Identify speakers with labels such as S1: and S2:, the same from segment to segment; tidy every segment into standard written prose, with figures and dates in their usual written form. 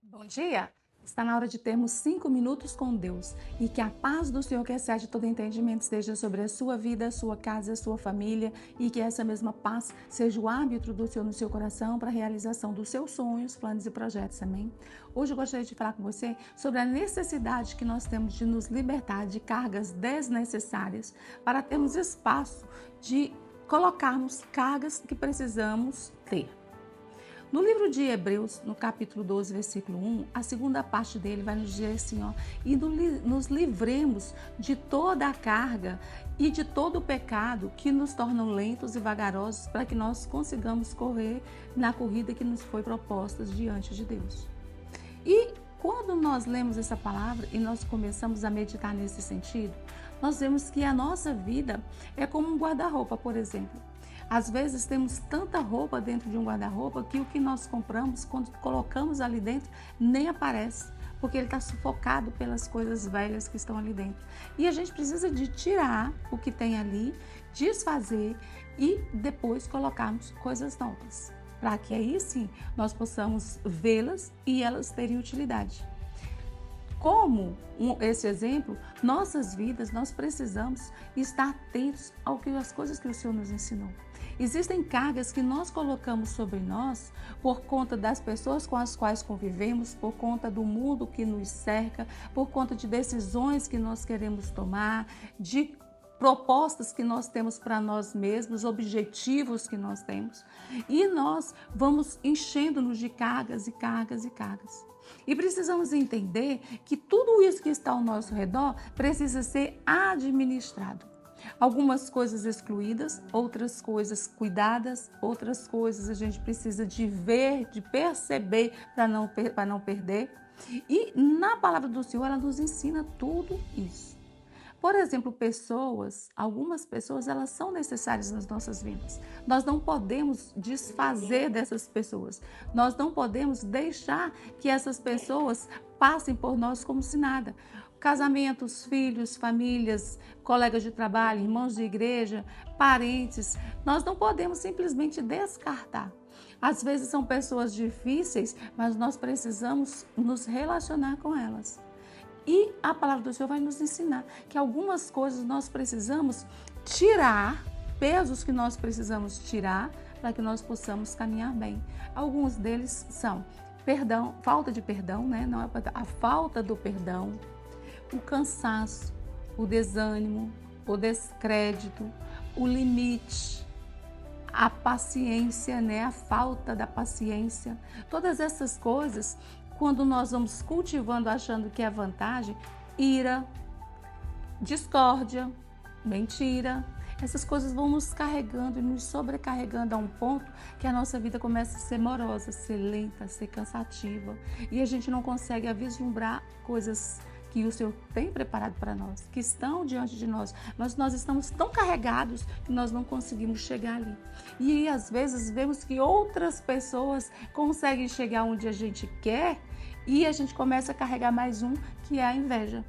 S1: Bom dia! Está na hora de termos 5 minutos com Deus e que a paz do Senhor, que excede todo entendimento, esteja sobre a sua vida, a sua casa, a sua família e que essa mesma paz seja o árbitro do Senhor no seu coração para a realização dos seus sonhos, planos e projetos. Amém? Hoje eu gostaria de falar com você sobre a necessidade que nós temos de nos libertar de cargas desnecessárias para termos espaço de colocarmos cargas que precisamos ter. No livro de Hebreus, no capítulo 12, versículo 1, a segunda parte dele vai nos dizer assim, e nos livremos de toda a carga e de todo o pecado que nos tornam lentos e vagarosos para que nós consigamos correr na corrida que nos foi proposta diante de Deus. E quando nós lemos essa palavra e nós começamos a meditar nesse sentido, nós vemos que a nossa vida é como um guarda-roupa, por exemplo. Às vezes temos tanta roupa dentro de um guarda-roupa que o que nós compramos, quando colocamos ali dentro, nem aparece, porque ele está sufocado pelas coisas velhas que estão ali dentro. E a gente precisa de tirar o que tem ali, desfazer e depois colocarmos coisas novas, para que aí sim nós possamos vê-las e elas terem utilidade. Como esse exemplo, nossas vidas, nós precisamos estar atentos às coisas que o Senhor nos ensinou. Existem cargas que nós colocamos sobre nós por conta das pessoas com as quais convivemos, por conta do mundo que nos cerca, por conta de decisões que nós queremos tomar, de propostas que nós temos para nós mesmos, objetivos que nós temos. E nós vamos enchendo-nos de cargas e cargas e cargas. E precisamos entender que tudo isso que está ao nosso redor precisa ser administrado. Algumas coisas excluídas, outras coisas cuidadas, outras coisas a gente precisa de ver, de perceber para não perder. E na palavra do Senhor, ela nos ensina tudo isso. Por exemplo, algumas pessoas, elas são necessárias nas nossas vidas. Nós não podemos desfazer dessas pessoas. Nós não podemos deixar que essas pessoas passem por nós como se nada. Casamentos, filhos, famílias, colegas de trabalho, irmãos de igreja, parentes, nós não podemos simplesmente descartar. Às vezes são pessoas difíceis, mas nós precisamos nos relacionar com elas. E a palavra do Senhor vai nos ensinar que algumas coisas nós precisamos tirar, pesos que nós precisamos tirar para que nós possamos caminhar bem. Alguns deles são perdão, falta de perdão, né? Não é a falta do perdão, o cansaço, o desânimo, o descrédito, o limite, a paciência, né? A falta da paciência. Todas essas coisas, quando nós vamos cultivando achando que é vantagem, ira, discórdia, mentira, essas coisas vão nos carregando e nos sobrecarregando a um ponto que a nossa vida começa a ser morosa, a ser lenta, a ser cansativa. E a gente não consegue vislumbrar coisas que o Senhor tem preparado para nós, que estão diante de nós, mas nós estamos tão carregados que nós não conseguimos chegar ali. E às vezes vemos que outras pessoas conseguem chegar onde a gente quer e a gente começa a carregar mais um, que é a inveja,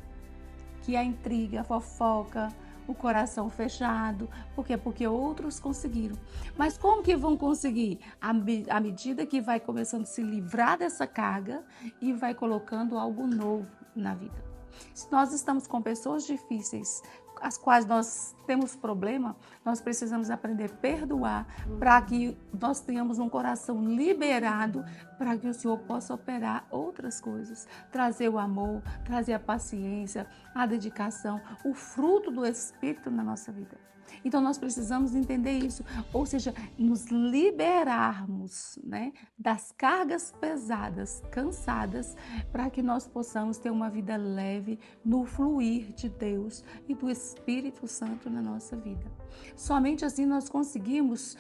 S1: que é a intriga, a fofoca, o coração fechado. Por quê? Porque outros conseguiram. Mas como que vão conseguir? À medida que vai começando a se livrar dessa carga e vai colocando algo novo na vida. Se nós estamos com pessoas difíceis, as quais nós temos problema, nós precisamos aprender a perdoar para que nós tenhamos um coração liberado para que o Senhor possa operar outras coisas, trazer o amor, trazer a paciência, a dedicação, o fruto do Espírito na nossa vida. Então nós precisamos entender isso, ou seja, nos liberarmos, né, das cargas pesadas, cansadas, para que nós possamos ter uma vida leve no fluir de Deus e do Espírito Santo na nossa vida. Somente assim nós conseguimos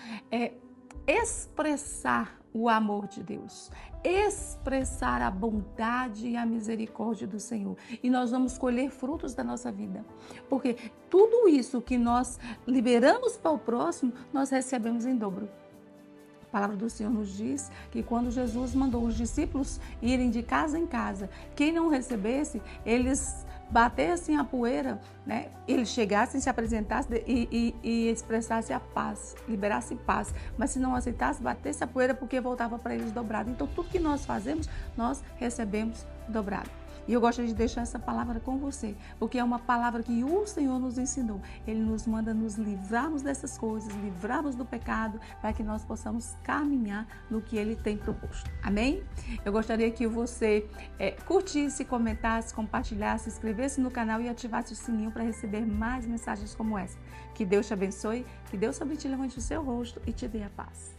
S1: expressar o amor de Deus, expressar a bondade e a misericórdia do Senhor. E nós vamos colher frutos da nossa vida. Porque tudo isso que nós liberamos para o próximo, nós recebemos em dobro. A palavra do Senhor nos diz que quando Jesus mandou os discípulos irem de casa em casa, quem não recebesse, eles batesse a poeira, né, ele chegasse, se apresentasse e expressasse a paz, liberasse paz. Mas se não aceitasse, batesse a poeira, porque voltava para eles dobrado. Então, tudo que nós fazemos, nós recebemos dobrado. E eu gostaria de deixar essa palavra com você, porque é uma palavra que o Senhor nos ensinou. Ele nos manda nos livrarmos dessas coisas, livrarmos do pecado, para que nós possamos caminhar no que Ele tem proposto. Amém? Eu gostaria que você curtisse, comentasse, compartilhasse, inscrevesse no canal e ativasse o sininho para receber mais mensagens como essa. Que Deus te abençoe, que Deus sobre ti levante o seu rosto e te dê a paz.